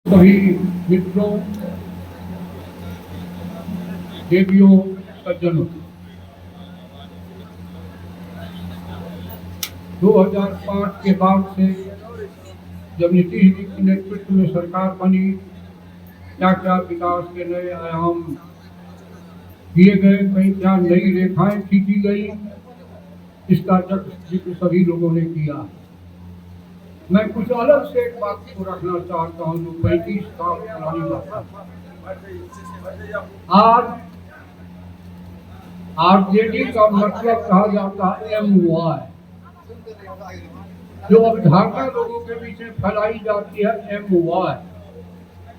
सभी मित्रों, देवियों, सज्जनों, 2005 के बाद से जब नीतीश जी के नेतृत्व में सरकार बनी, क्या क्या विकास के नए आयाम किए गए, कहीं क्या नई रेखाएं खींची गई, इसका जिक्र सभी लोगों ने किया। मैं कुछ अलग से एक बात को रखना चाहता हूँ जो 35 साल पुरानी बात है। आज आरजेडी का मतलब कहा जाता है MY, जो अवधारणा लोगों के बीच में फैलाई जाती है MY,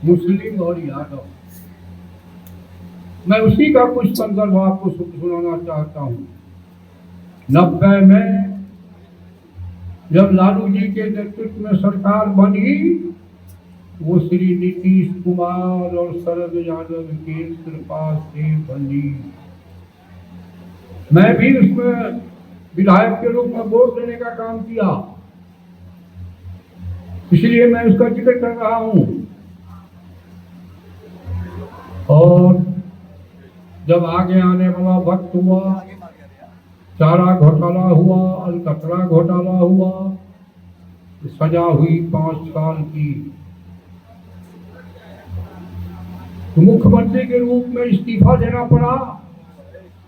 मुस्लिम और यादव। मैं उसी का कुछ संदर्भ आपको सुनाना चाहता हूँ। 90 में जब लालू जी के नेतृत्व में सरकार बनी, वो श्री नीतीश कुमार और शरद यादव के कृपा से बनी। मैं भी उसमें विधायक के रूप में वोट देने का काम किया, इसलिए मैं उसका जिक्र कर रहा हूं। और जब आगे आने वाला वक्त हुआ, चारा घोटाला हुआ, अलकतरा घोटाला हुआ, सजा हुई 5 साल की। तो मुख्यमंत्री के रूप में इस्तीफा देना पड़ा।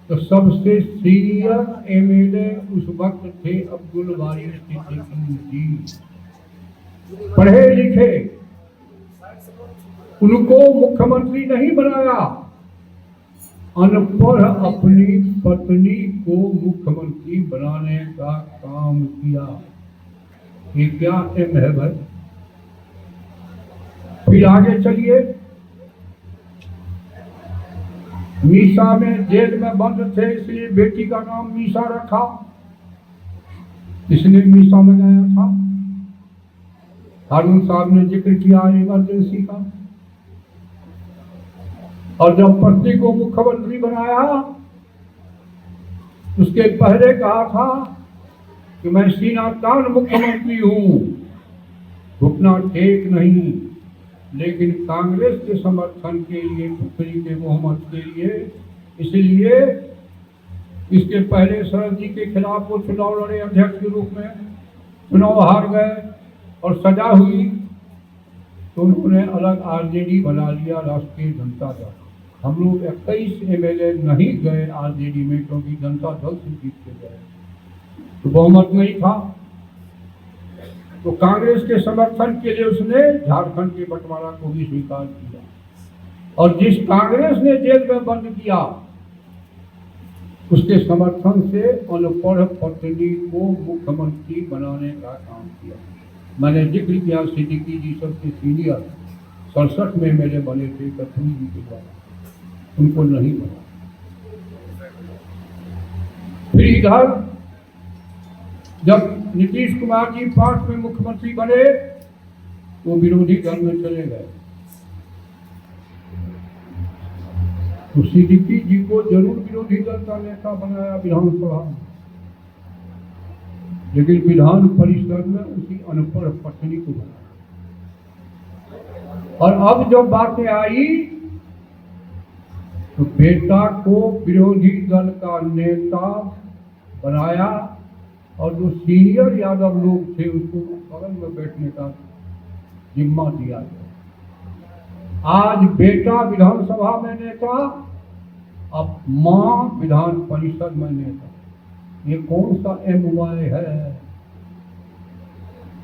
तो सबसे सीनियर MLA उस वक्त थे अब्दुल बारी सिद्दीकी जी, पढ़े लिखे। उनको मुख्यमंत्री नहीं बनाया, अनपढ़ अपनी पत्नी को मुख्यमंत्री बनाने का काम किया। ये क्या एम है भाई? फिर आगे चलिए। मीसा में जेल में बंद थे, इसलिए बेटी का नाम मीसा रखा, इसलिए मीसा लगाया था। हारून साहब ने जिक्र किया इमरजेंसी का। और जब पत्नी को मुख्यमंत्री बनाया, उसके पहले कहा था कि मैं सीना तान मुख्यमंत्री हूं, घुटना टेक नहीं। लेकिन कांग्रेस के समर्थन के लिए, पुत्री के बहुमत के लिए, इसलिए इसके पहले शरद जी के खिलाफ वो चुनाव लड़े, अध्यक्ष के रूप में चुनाव हार गए और सजा हुई। तो उन्होंने अलग RJD बना लिया, राष्ट्रीय जनता दल। हम लोग 21 MLA नहीं गए RJD में, क्योंकि जनता दल से जीत के गए, तो बहुमत नहीं था। तो कांग्रेस के समर्थन के लिए उसने झारखंड के बंटवारा को भी स्वीकार किया। और जिस कांग्रेस ने जेल में बंद किया, उसके समर्थन से अनपढ़ पत्नी को मुख्यमंत्री बनाने का काम किया। मैंने जिक्र किया सिद्दीकी जी सबसे सीनियर 67 में मेरे बने थे कपूर जी के द्वारा, उनको नहीं बना। फिर इधर जब नीतीश कुमार जी 5 में मुख्यमंत्री बने, वो विरोधी दल में चले गए। तो सिद्दीकी जी को जरूर विरोधी दल का नेता बनाया विधानसभा में, लेकिन विधान परिषद में उसी अनपढ़ पत्नी को बनाया। और अब जब बातें आई तो बेटा को विरोधी दल का नेता बनाया, और जो सीनियर यादव लोग थे उसको बगल में बैठने का जिम्मा दिया गया। आज बेटा विधानसभा में नेता, अब मां विधान परिषद में नेता। ये कौन सा MY है?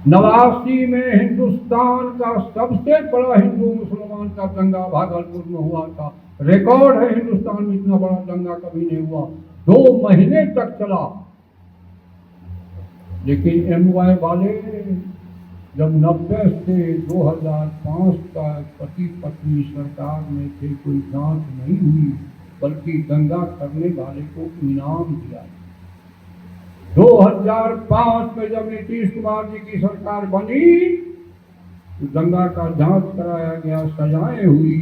89 में हिंदुस्तान का सबसे बड़ा हिंदू मुसलमान का दंगा भागलपुर में हुआ था। रिकॉर्ड है, हिंदुस्तान में इतना बड़ा दंगा कभी नहीं हुआ। 2 महीने तक चला। लेकिन MY वाले जब 90 से 2005 तक पति पत्नी सरकार में थे, कोई जांच नहीं हुई, बल्कि दंगा करने वाले को इनाम दिया। 2005 में जब नीतीश कुमार जी की सरकार बनी, तो दंगा का जांच कराया गया, सजाएं हुई,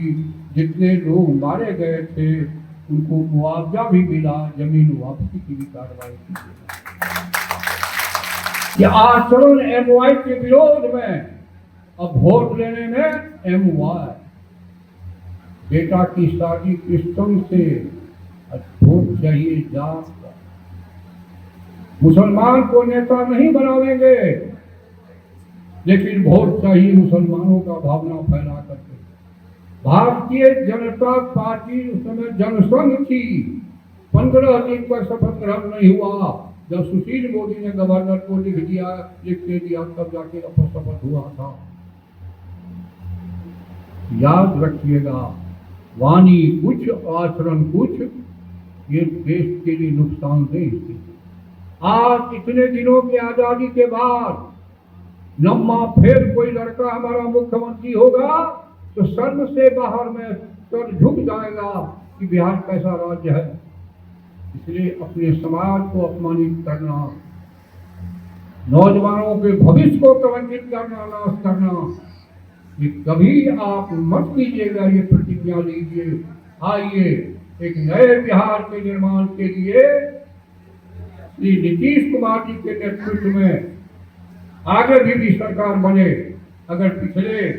जितने लोग मारे गए थे उनको मुआवजा भी मिला, जमीन वापसी की भी कार्रवाई की गई। यह आचरण MY के विरोध में अब वोट लेने में MY, बेटा की शादी क्रिश्चियन से, वोट चाहिए जात का। मुसलमान को नेता नहीं बनावेंगे, लेकिन वोट चाहिए मुसलमानों का भावना फैला करके। भारतीय जनता पार्टी उस समय जनसंघ थी। 15 दिन का शपथ ग्रहण नहीं हुआ। जब सुशील मोदी ने गवर्नर को लिख के दिया तब जाके शपथ हुआ था। याद रखिएगा, वाणी कुछ आचरण कुछ, ये देश के लिए नुकसानदेह थी। आज इतने दिनों की आजादी के बाद नम्मा फिर कोई लड़का हमारा मुख्यमंत्री होगा तो शर्म से बाहर में सर झुक जाएगा कि बिहार कैसा राज्य है। इसलिए अपने समाज को अपमानित करना, नौजवानों के भविष्य को कलंकित करना, नाश करना, ये कभी आप मत कीजिएगा। ये प्रतिज्ञा लीजिए। आइए एक नए बिहार के निर्माण के लिए श्री नीतीश कुमार जी के नेतृत्व में आगे भी सरकार बने। अगर पिछले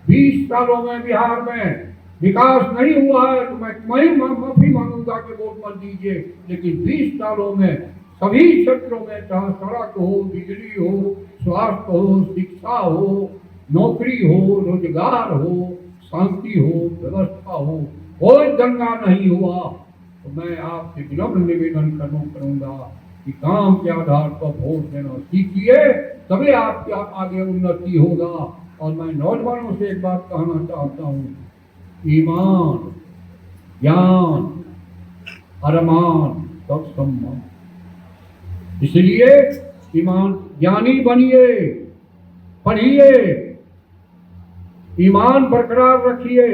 20 सालों में बिहार में विकास नहीं हुआ है तो मैं माफी मांगूंगा कि वोट मत दीजिए, लेकिन 20 सालों में सभी क्षेत्रों में, चाहे सड़क हो, बिजली हो, स्वास्थ्य हो, शिक्षा हो, नौकरी हो, रोजगार हो, शांति हो, व्यवस्था हो, कोई दंगा नहीं हुआ। तो मैं आपसे विनम्र निवेदन करूंगा कि काम के आधार पर वोट देना सीखिए, तभी आपके आगे उन्नति होगा। और मैं नौजवानों से एक बात कहना चाहता हूँ, ईमान, ज्ञान, अरमान, सब सम्मान। इसलिए ईमान ज्ञानी बनिए, पढ़िए, ईमान बरकरार रखिए,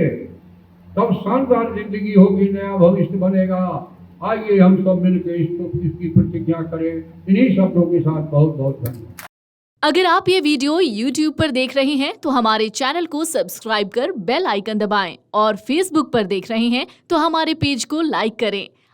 तब शानदार जिंदगी होगी, नया भविष्य बनेगा। आइए हम सब मिलकर इसकी प्रतिज्ञा करें। इन्हीं शब्दों के साथ बहुत बहुत धन्यवाद। अगर आप ये वीडियो YouTube पर देख रहे हैं तो हमारे चैनल को सब्सक्राइब कर बेल आइकन दबाएं और Facebook पर देख रहे हैं तो हमारे पेज को लाइक करें।